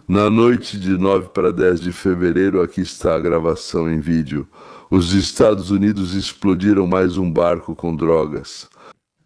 Na noite de 9 para 10 de fevereiro, aqui está a gravação em vídeo. Os Estados Unidos explodiram mais um barco com drogas.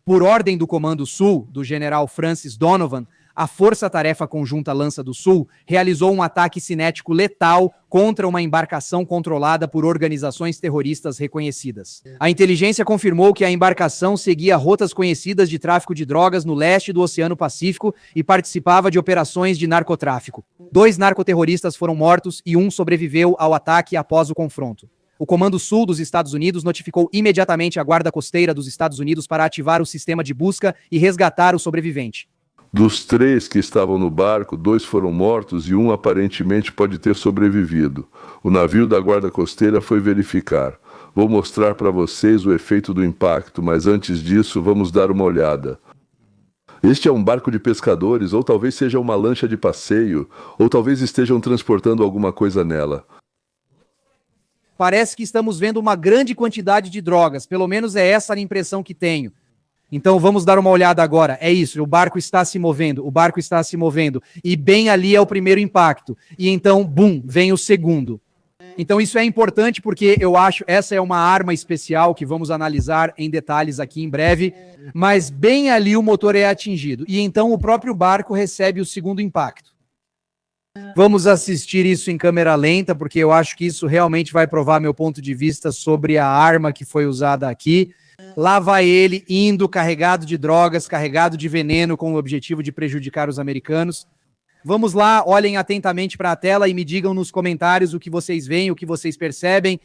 Por ordem do Comando Sul, do general Francis Donovan, a Força-Tarefa Conjunta Lança do Sul realizou um ataque cinético letal contra uma embarcação controlada por organizações terroristas reconhecidas. A inteligência confirmou que a embarcação seguia rotas conhecidas de tráfico de drogas no leste do Oceano Pacífico e participava de operações de narcotráfico. 2 narcoterroristas foram mortos e um sobreviveu ao ataque após o confronto. O Comando Sul dos Estados Unidos notificou imediatamente a Guarda Costeira dos Estados Unidos para ativar o sistema de busca e resgatar o sobrevivente. Dos 3 que estavam no barco, 2 foram mortos e um aparentemente pode ter sobrevivido. O navio da Guarda Costeira foi verificar. Vou mostrar para vocês o efeito do impacto, mas antes disso vamos dar uma olhada. Este é um barco de pescadores, ou talvez seja uma lancha de passeio, ou talvez estejam transportando alguma coisa nela. Parece que estamos vendo uma grande quantidade de drogas, pelo menos é essa a impressão que tenho. Então vamos dar uma olhada agora. É isso, o barco está se movendo, e bem ali é o primeiro impacto. E então, bum, vem o segundo. Então isso é importante porque eu acho essa é uma arma especial que vamos analisar em detalhes aqui em breve, mas bem ali o motor é atingido. E então o próprio barco recebe o segundo impacto. Vamos assistir isso em câmera lenta, porque eu acho que isso realmente vai provar meu ponto de vista sobre a arma que foi usada aqui. Lá vai ele indo carregado de drogas, carregado de veneno com o objetivo de prejudicar os americanos. Vamos lá, olhem atentamente para a tela e me digam nos comentários o que vocês veem, o que vocês percebem.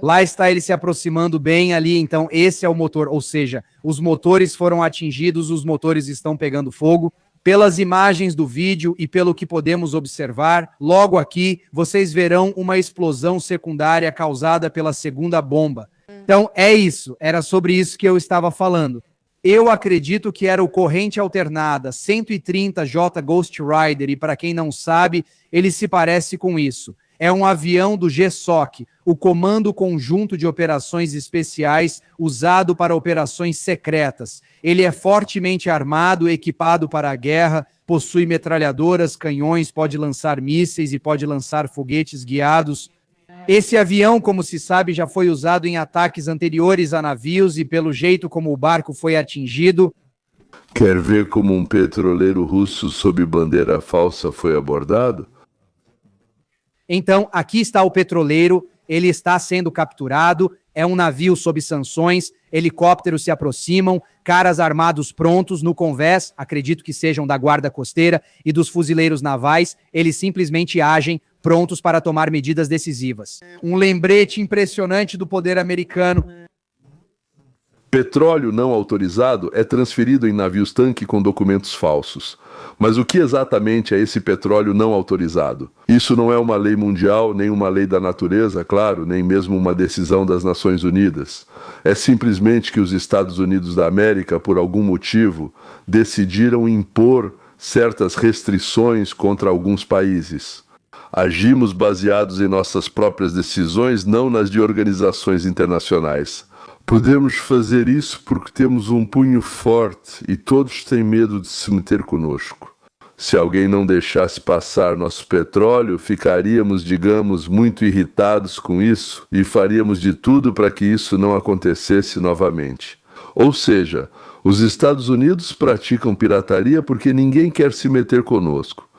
Lá está ele se aproximando bem ali, então esse é o motor, ou seja, os motores foram atingidos, os motores estão pegando fogo. Pelas imagens do vídeo e pelo que podemos observar, logo aqui vocês verão uma explosão secundária causada pela segunda bomba. Então é isso, era sobre isso que eu estava falando. Eu acredito que era o corrente alternada 130J Ghost Rider e para quem não sabe, ele se parece com isso. É um avião do GSOC, o Comando Conjunto de Operações Especiais usado para operações secretas. Ele é fortemente armado, equipado para a guerra, possui metralhadoras, canhões, pode lançar mísseis e pode lançar foguetes guiados. Esse avião, como se sabe, já foi usado em ataques anteriores a navios e pelo jeito como o barco foi atingido. Quer ver como um petroleiro russo sob bandeira falsa foi abordado? Então, aqui está o petroleiro, ele está sendo capturado, é um navio sob sanções, helicópteros se aproximam, caras armados prontos no convés, acredito que sejam da Guarda Costeira e dos fuzileiros navais, eles simplesmente agem prontos para tomar medidas decisivas. Um lembrete impressionante do poder americano. Petróleo não autorizado é transferido em navios-tanque com documentos falsos. Mas o que exatamente é esse petróleo não autorizado? Isso não é uma lei mundial, nem uma lei da natureza, claro, nem mesmo uma decisão das Nações Unidas. É simplesmente que os Estados Unidos da América, por algum motivo, decidiram impor certas restrições contra alguns países. Agimos baseados em nossas próprias decisões, não nas de organizações internacionais. Podemos fazer isso porque temos um punho forte e todos têm medo de se meter conosco. Se alguém não deixasse passar nosso petróleo, ficaríamos, digamos, muito irritados com isso e faríamos de tudo para que isso não acontecesse novamente. Ou seja, os Estados Unidos praticam pirataria porque ninguém quer se meter conosco.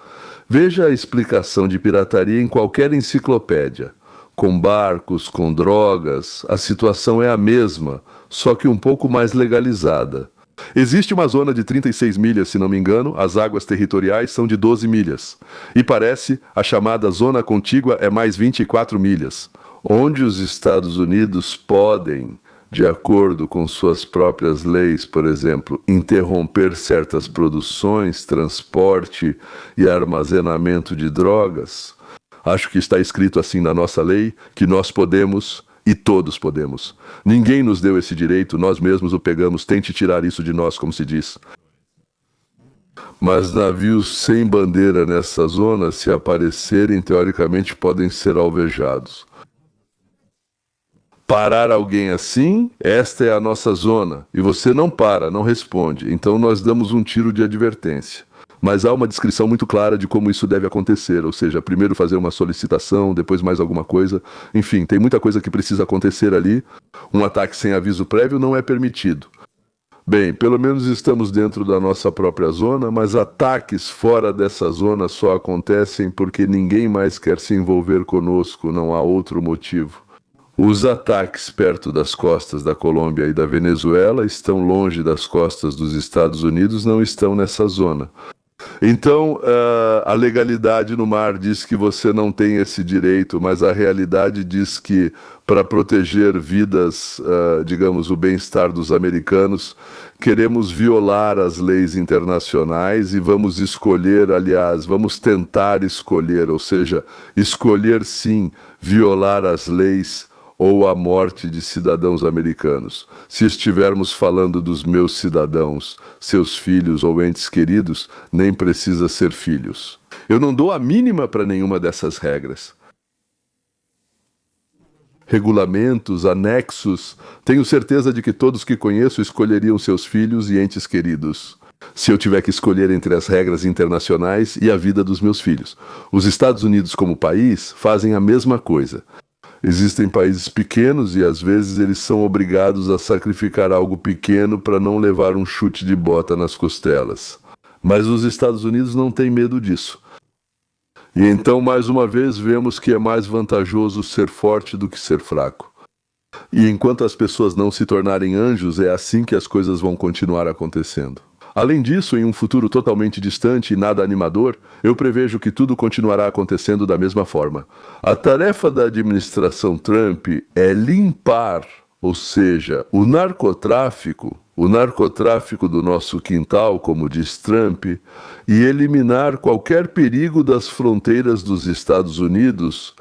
Veja a explicação de pirataria em qualquer enciclopédia. Com barcos, com drogas, a situação é a mesma, só que um pouco mais legalizada. Existe uma zona de 36 milhas, se não me engano, as águas territoriais são de 12 milhas. E parece a chamada zona contígua é mais 24 milhas, onde os Estados Unidos podem, de acordo com suas próprias leis, por exemplo, interromper certas produções, transporte e armazenamento de drogas. Acho que está escrito assim na nossa lei, que nós podemos e todos podemos. Ninguém nos deu esse direito, nós mesmos o pegamos, tente tirar isso de nós, como se diz. Mas navios sem bandeira nessa zona, se aparecerem, teoricamente podem ser alvejados. Parar alguém assim, esta é a nossa zona, e você não para, não responde, então nós damos um tiro de advertência. Mas há uma descrição muito clara de como isso deve acontecer, ou seja, primeiro fazer uma solicitação, depois mais alguma coisa. Enfim, tem muita coisa que precisa acontecer ali. Um ataque sem aviso prévio não é permitido. Bem, pelo menos estamos dentro da nossa própria zona, mas ataques fora dessa zona só acontecem porque ninguém mais quer se envolver conosco, não há outro motivo. Os ataques perto das costas da Colômbia e da Venezuela estão longe das costas dos Estados Unidos, não estão nessa zona. Então, a legalidade no mar diz que você não tem esse direito, mas a realidade diz que, para proteger vidas, digamos, o bem-estar dos americanos, queremos violar as leis internacionais e vamos escolher, aliás, vamos tentar escolher, ou seja, escolher sim, violar as leis ou a morte de cidadãos americanos. Se estivermos falando dos meus cidadãos, seus filhos ou entes queridos, nem precisa ser filhos. Eu não dou a mínima para nenhuma dessas regras. Regulamentos, anexos, tenho certeza de que todos que conheço escolheriam seus filhos e entes queridos. Se eu tiver que escolher entre as regras internacionais e a vida dos meus filhos. Os Estados Unidos como país fazem a mesma coisa. Existem países pequenos e às vezes eles são obrigados a sacrificar algo pequeno para não levar um chute de bota nas costelas. Mas os Estados Unidos não têm medo disso. E então, mais uma vez, vemos que é mais vantajoso ser forte do que ser fraco. E enquanto as pessoas não se tornarem anjos, é assim que as coisas vão continuar acontecendo. Além disso, em um futuro totalmente distante e nada animador, eu prevejo que tudo continuará acontecendo da mesma forma. A tarefa da administração Trump é limpar, ou seja, o narcotráfico do nosso quintal, como diz Trump, e eliminar qualquer perigo das fronteiras dos Estados Unidos.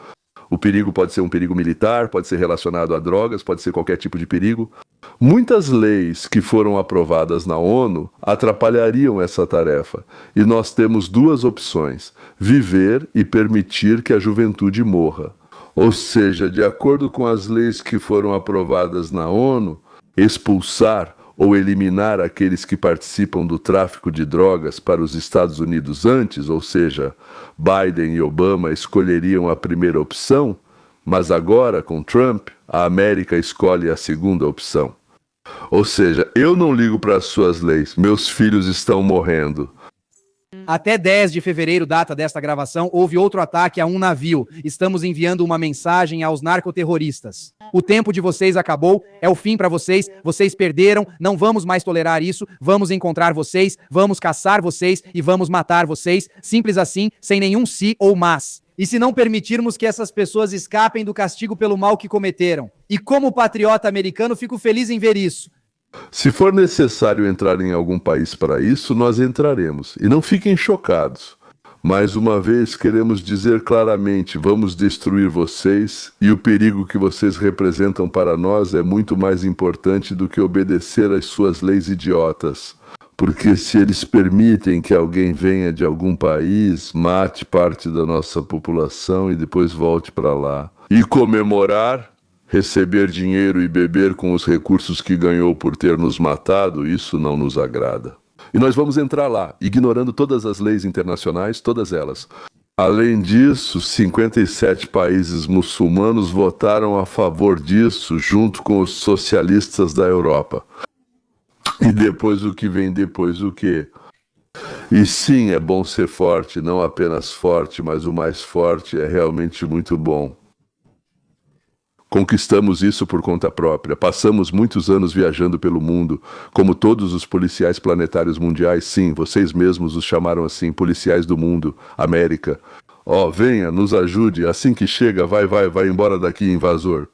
O perigo pode ser um perigo militar, pode ser relacionado a drogas, pode ser qualquer tipo de perigo. Muitas leis que foram aprovadas na ONU atrapalhariam essa tarefa, e nós temos duas opções: viver e permitir que a juventude morra. Ou seja, de acordo com as leis que foram aprovadas na ONU, expulsar ou eliminar aqueles que participam do tráfico de drogas para os Estados Unidos antes, ou seja, Biden e Obama escolheriam a primeira opção, mas agora, com Trump, a América escolhe a segunda opção. Ou seja, eu não ligo para as suas leis, meus filhos estão morrendo. Até 10 de fevereiro, data desta gravação, houve outro ataque a um navio. Estamos enviando uma mensagem aos narcoterroristas. O tempo de vocês acabou, é o fim para vocês, vocês perderam, não vamos mais tolerar isso, vamos encontrar vocês, vamos caçar vocês e vamos matar vocês, simples assim, sem nenhum se ou mas. E se não permitirmos que essas pessoas escapem do castigo pelo mal que cometeram? E como patriota americano, fico feliz em ver isso. Se for necessário entrar em algum país para isso, nós entraremos. E não fiquem chocados. Mais uma vez, queremos dizer claramente, vamos destruir vocês, e o perigo que vocês representam para nós é muito mais importante do que obedecer às suas leis idiotas. Porque se eles permitem que alguém venha de algum país, mate parte da nossa população e depois volte para lá. E comemorar, receber dinheiro e beber com os recursos que ganhou por ter nos matado, isso não nos agrada. E nós vamos entrar lá, ignorando todas as leis internacionais, todas elas. Além disso, 57 países muçulmanos votaram a favor disso, junto com os socialistas da Europa. E depois o que vem depois o quê? E sim, é bom ser forte, não apenas forte, mas o mais forte é realmente muito bom. Conquistamos isso por conta própria. Passamos muitos anos viajando pelo mundo, como todos os policiais planetários mundiais. Sim, vocês mesmos os chamaram assim, policiais do mundo, América. Venha, nos ajude, assim que chega, vai embora daqui, invasor.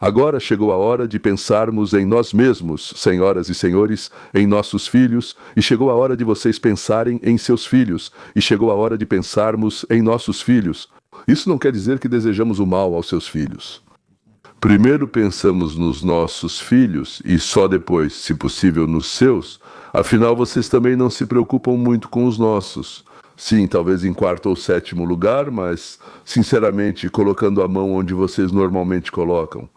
Agora chegou a hora de pensarmos em nós mesmos, senhoras e senhores, em nossos filhos, e chegou a hora de vocês pensarem em seus filhos, e chegou a hora de pensarmos em nossos filhos. Isso não quer dizer que desejamos o mal aos seus filhos. Primeiro pensamos nos nossos filhos e só depois, se possível, nos seus. Afinal, vocês também não se preocupam muito com os nossos. Sim, talvez em quarto ou sétimo lugar, mas, sinceramente, colocando a mão onde vocês normalmente colocam.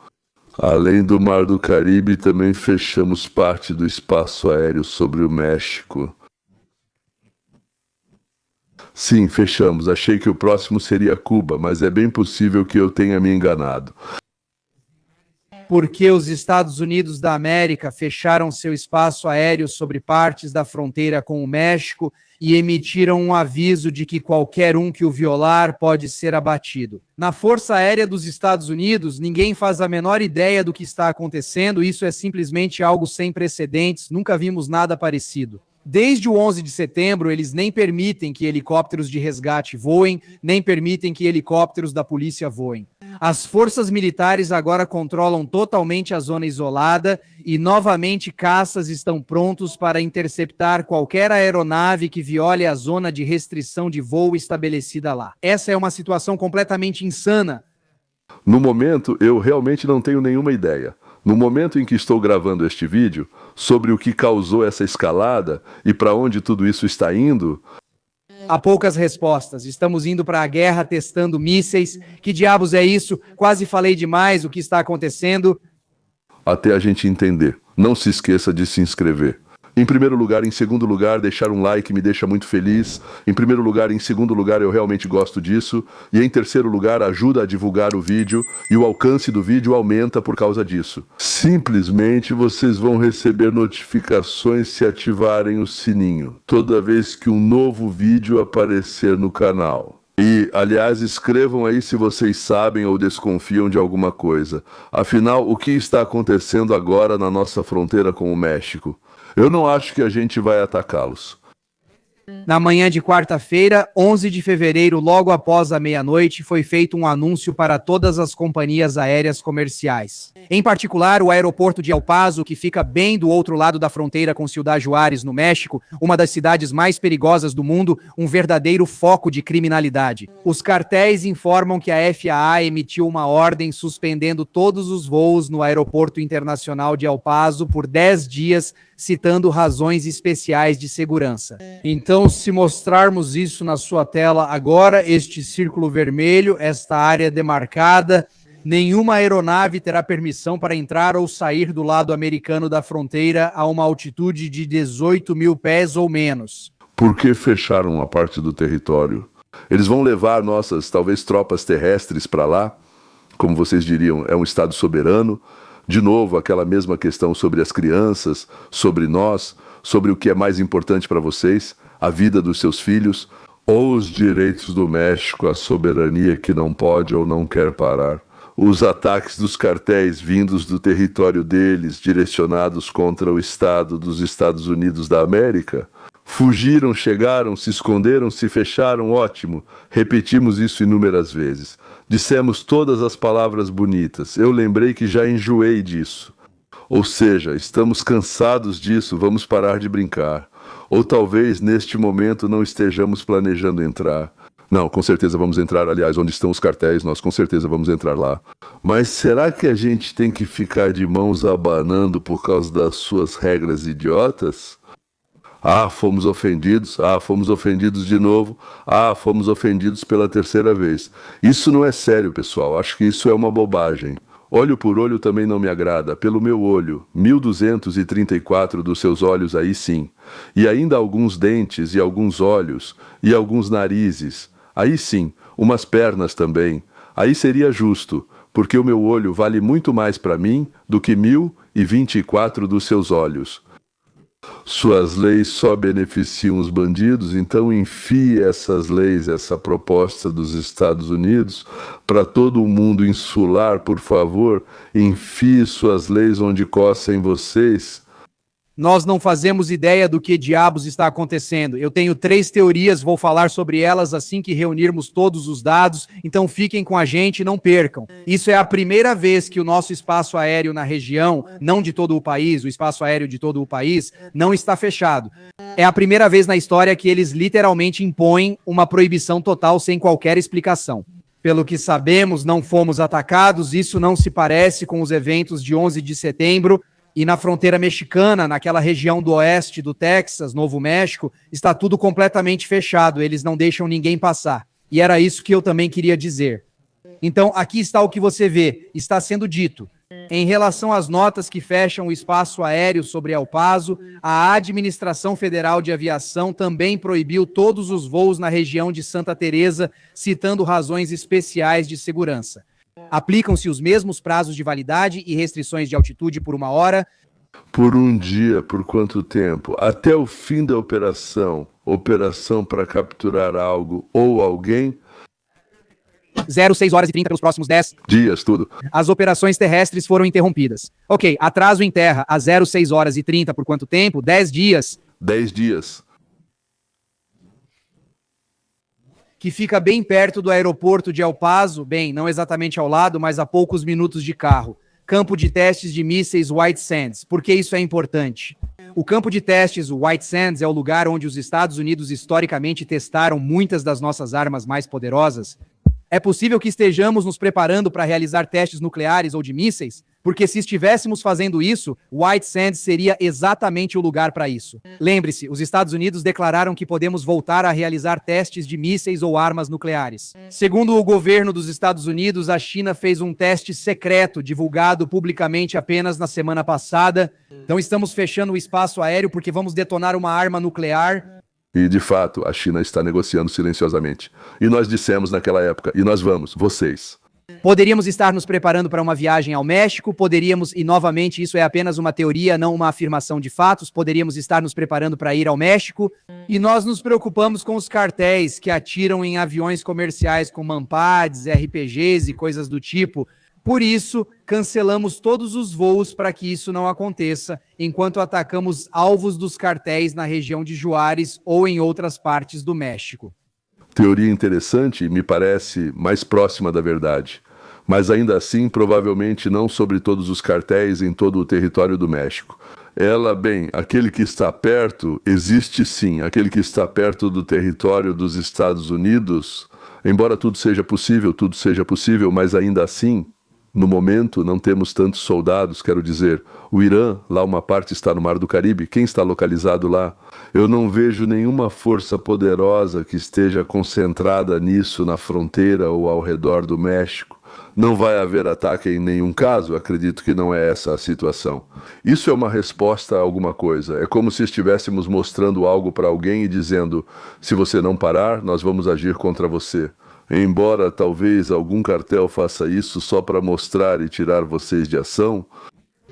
Além do Mar do Caribe, também fechamos parte do espaço aéreo sobre o México. Sim, fechamos. Achei que o próximo seria Cuba, mas é bem possível que eu tenha me enganado. Porque os Estados Unidos da América fecharam seu espaço aéreo sobre partes da fronteira com o México e emitiram um aviso de que qualquer um que o violar pode ser abatido. Na Força Aérea dos Estados Unidos, ninguém faz a menor ideia do que está acontecendo, isso é simplesmente algo sem precedentes, nunca vimos nada parecido. Desde o 11 de setembro, eles nem permitem que helicópteros de resgate voem, nem permitem que helicópteros da polícia voem. As forças militares agora controlam totalmente a zona isolada e, novamente, caças estão prontos para interceptar qualquer aeronave que viole a zona de restrição de voo estabelecida lá. Essa é uma situação completamente insana. No momento, eu realmente não tenho nenhuma ideia. No momento em que estou gravando este vídeo, sobre o que causou essa escalada e para onde tudo isso está indo... Há poucas respostas. Estamos indo para a guerra testando mísseis. Que diabos é isso? Quase falei demais. O que está acontecendo? Até a gente entender. Não se esqueça de se inscrever. Em primeiro lugar, em segundo lugar, deixar um like me deixa muito feliz. Em primeiro lugar, em segundo lugar, eu realmente gosto disso. E em terceiro lugar, ajuda a divulgar o vídeo e o alcance do vídeo aumenta por causa disso. Simplesmente vocês vão receber notificações se ativarem o sininho toda vez que um novo vídeo aparecer no canal. E, aliás, escrevam aí se vocês sabem ou desconfiam de alguma coisa. Afinal, o que está acontecendo agora na nossa fronteira com o México? Eu não acho que a gente vai atacá-los. Na manhã de quarta-feira, 11 de fevereiro, logo após a meia-noite, foi feito um anúncio para todas as companhias aéreas comerciais. Em particular, o aeroporto de El Paso, que fica bem do outro lado da fronteira com Ciudad Juárez, no México, uma das cidades mais perigosas do mundo, um verdadeiro foco de criminalidade. Os cartéis informam que a FAA emitiu uma ordem suspendendo todos os voos no aeroporto internacional de El Paso por 10 dias, citando razões especiais de segurança. Então, se mostrarmos isso na sua tela agora, este círculo vermelho, esta área demarcada, nenhuma aeronave terá permissão para entrar ou sair do lado americano da fronteira a uma altitude de 18 mil pés ou menos. Por que fecharam a parte do território? Eles vão levar nossas, talvez, tropas terrestres para lá? Como vocês diriam, é um estado soberano? De novo, aquela mesma questão sobre as crianças, sobre nós, sobre o que é mais importante para vocês, a vida dos seus filhos, ou os direitos do México, a soberania que não pode ou não quer parar. Os ataques dos cartéis vindos do território deles, direcionados contra o Estado dos Estados Unidos da América. Fugiram, chegaram, se esconderam, se fecharam, ótimo. Repetimos isso inúmeras vezes. Dissemos todas as palavras bonitas. Eu lembrei que já enjoei disso. Ou seja, estamos cansados disso, vamos parar de brincar. Ou talvez neste momento não estejamos planejando entrar. Não, com certeza vamos entrar, aliás, onde estão os cartéis, nós com certeza vamos entrar lá. Mas será que a gente tem que ficar de mãos abanando por causa das suas regras idiotas? Ah, fomos ofendidos de novo, fomos ofendidos pela terceira vez. Isso não é sério, pessoal, acho que isso é uma bobagem. Olho por olho também não me agrada, pelo meu olho, 1234 dos seus olhos aí sim. E ainda alguns dentes e alguns olhos, e alguns narizes, aí sim, umas pernas também. Aí seria justo, porque o meu olho vale muito mais para mim do que 1024 dos seus olhos. Suas leis só beneficiam os bandidos, então enfie essas leis, essa proposta dos Estados Unidos para todo o mundo insular, por favor, enfie suas leis onde coçem vocês. Nós não fazemos ideia do que diabos está acontecendo. Eu tenho 3 teorias, vou falar sobre elas assim que reunirmos todos os dados, então fiquem com a gente e não percam. Isso é a primeira vez que o nosso espaço aéreo na região, não de todo o país, o espaço aéreo de todo o país, não está fechado. É a primeira vez na história que eles literalmente impõem uma proibição total sem qualquer explicação. Pelo que sabemos, não fomos atacados, isso não se parece com os eventos de 11 de setembro, e na fronteira mexicana, naquela região do oeste do Texas, Novo México, está tudo completamente fechado, eles não deixam ninguém passar. E era isso que eu também queria dizer. Então, aqui está o que você vê, está sendo dito. Em relação às notas que fecham o espaço aéreo sobre El Paso, a Administração Federal de Aviação também proibiu todos os voos na região de Santa Teresa, citando razões especiais de segurança. Aplicam-se os mesmos prazos de validade e restrições de altitude por 1 hora. Por um dia, por quanto tempo? Até o fim da operação. Operação para capturar algo ou alguém? 06 horas e 30 pelos próximos 10 dias, tudo. As operações terrestres foram interrompidas. Ok, atraso em terra a 06 horas e 30 por quanto tempo? 10 dias. 10 dias. Que fica bem perto do aeroporto de El Paso, bem, não exatamente ao lado, mas a poucos minutos de carro. Campo de testes de mísseis White Sands. Por que isso é importante? O campo de testes White Sands é o lugar onde os Estados Unidos historicamente testaram muitas das nossas armas mais poderosas. É possível que estejamos nos preparando para realizar testes nucleares ou de mísseis? Porque se estivéssemos fazendo isso, White Sands seria exatamente o lugar para isso. Lembre-se, os Estados Unidos declararam que podemos voltar a realizar testes de mísseis ou armas nucleares. Segundo o governo dos Estados Unidos, a China fez um teste secreto divulgado publicamente apenas na semana passada. Então estamos fechando o espaço aéreo porque vamos detonar uma arma nuclear. E, de fato, a China está negociando silenciosamente. E nós dissemos naquela época, e nós vamos, vocês. Poderíamos estar nos preparando para uma viagem ao México, poderíamos, e novamente isso é apenas uma teoria, não uma afirmação de fatos, poderíamos estar nos preparando para ir ao México, e nós nos preocupamos com os cartéis que atiram em aviões comerciais com mampads, RPGs e coisas do tipo. Por isso, cancelamos todos os voos para que isso não aconteça, enquanto atacamos alvos dos cartéis na região de Juárez ou em outras partes do México. Teoria interessante e me parece mais próxima da verdade. Mas ainda assim, provavelmente não sobre todos os cartéis em todo o território do México. Ela, bem, aquele que está perto, existe sim. Aquele que está perto do território dos Estados Unidos, embora tudo seja possível, mas ainda assim, no momento, não temos tantos soldados, quero dizer, o Irã, lá uma parte está no Mar do Caribe, quem está localizado lá? Eu não vejo nenhuma força poderosa que esteja concentrada nisso na fronteira ou ao redor do México. Não vai haver ataque em nenhum caso, acredito que não é essa a situação. Isso é uma resposta a alguma coisa, é como se estivéssemos mostrando algo para alguém e dizendo, se você não parar, nós vamos agir contra você. Embora talvez algum cartel faça isso só para mostrar e tirar vocês de ação.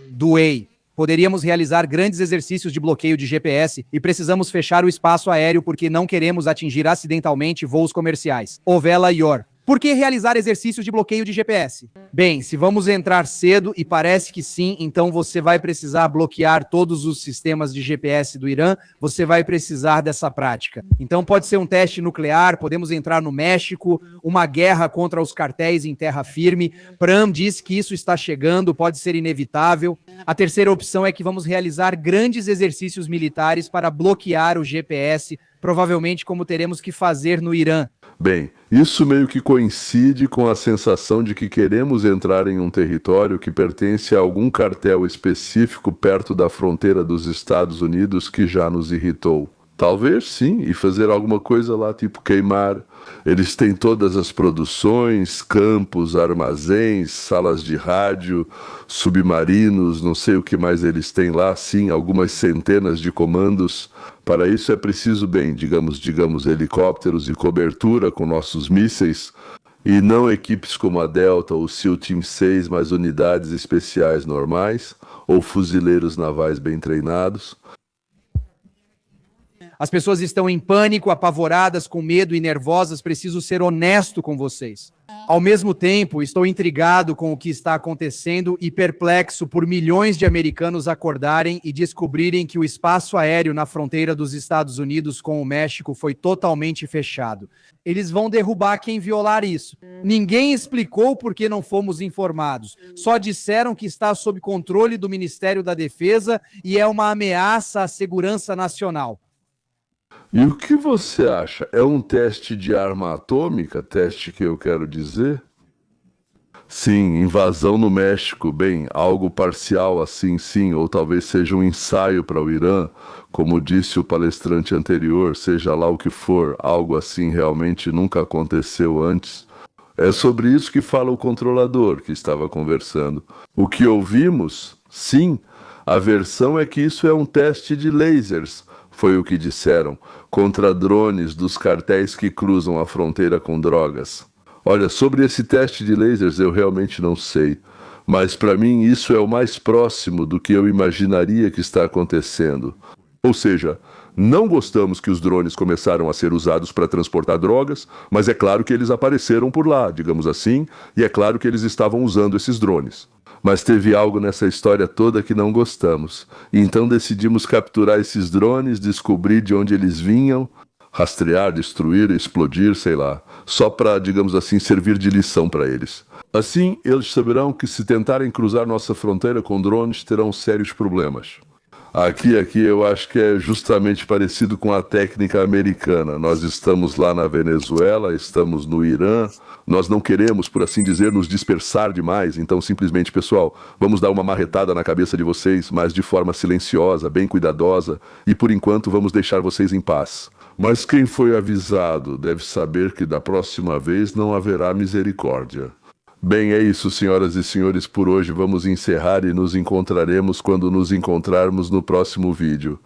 Doei. Poderíamos realizar grandes exercícios de bloqueio de GPS e precisamos fechar o espaço aéreo porque não queremos atingir acidentalmente voos comerciais. Ovela Yor. Por que realizar exercícios de bloqueio de GPS? Bem, se vamos entrar cedo, e parece que sim, então você vai precisar bloquear todos os sistemas de GPS do Irã, você vai precisar dessa prática. Então pode ser um teste nuclear, podemos entrar no México, uma guerra contra os cartéis em terra firme. Pram diz que isso está chegando, pode ser inevitável. A terceira opção é que vamos realizar grandes exercícios militares para bloquear o GPS, provavelmente como teremos que fazer no Irã. Bem, isso meio que coincide com a sensação de que queremos entrar em um território que pertence a algum cartel específico perto da fronteira dos Estados Unidos que já nos irritou. Talvez sim, e fazer alguma coisa lá, tipo queimar. Eles têm todas as produções, campos, armazéns, salas de rádio, submarinos, não sei o que mais eles têm lá, sim, algumas centenas de comandos. Para isso é preciso, bem, digamos, helicópteros e cobertura com nossos mísseis, e não equipes como a Delta ou o SEAL Team 6, mas unidades especiais normais, ou fuzileiros navais bem treinados. As pessoas estão em pânico, apavoradas, com medo e nervosas. Preciso ser honesto com vocês. Ao mesmo tempo, estou intrigado com o que está acontecendo e perplexo por milhões de americanos acordarem e descobrirem que o espaço aéreo na fronteira dos Estados Unidos com o México foi totalmente fechado. Eles vão derrubar quem violar isso. Ninguém explicou por que não fomos informados. Só disseram que está sob controle do Ministério da Defesa e é uma ameaça à segurança nacional. E o que você acha? É um teste de arma atômica? Teste que eu quero dizer? Sim, invasão no México. Bem, algo parcial assim, sim. Ou talvez seja um ensaio para o Irã. Como disse o palestrante anterior, seja lá o que for, algo assim realmente nunca aconteceu antes. É sobre isso que fala o controlador que estava conversando. O que ouvimos, sim, a versão é que isso é um teste de lasers, foi o que disseram, contra drones dos cartéis que cruzam a fronteira com drogas. Olha, sobre esse teste de lasers eu realmente não sei, mas para mim isso é o mais próximo do que eu imaginaria que está acontecendo. Ou seja, não gostamos que os drones começaram a ser usados para transportar drogas, mas é claro que eles apareceram por lá, digamos assim, e é claro que eles estavam usando esses drones. Mas teve algo nessa história toda que não gostamos, e então decidimos capturar esses drones, descobrir de onde eles vinham, rastrear, destruir, explodir, sei lá, só para, digamos assim, servir de lição para eles. Assim, eles saberão que se tentarem cruzar nossa fronteira com drones, terão sérios problemas. Aqui eu acho que é justamente parecido com a técnica americana. Nós estamos lá na Venezuela, estamos no Irã, nós não queremos, por assim dizer, nos dispersar demais, então simplesmente, pessoal, vamos dar uma marretada na cabeça de vocês, mas de forma silenciosa, bem cuidadosa, e por enquanto vamos deixar vocês em paz. Mas quem foi avisado deve saber que da próxima vez não haverá misericórdia. Bem, é isso, senhoras e senhores, por hoje vamos encerrar e nos encontraremos quando nos encontrarmos no próximo vídeo.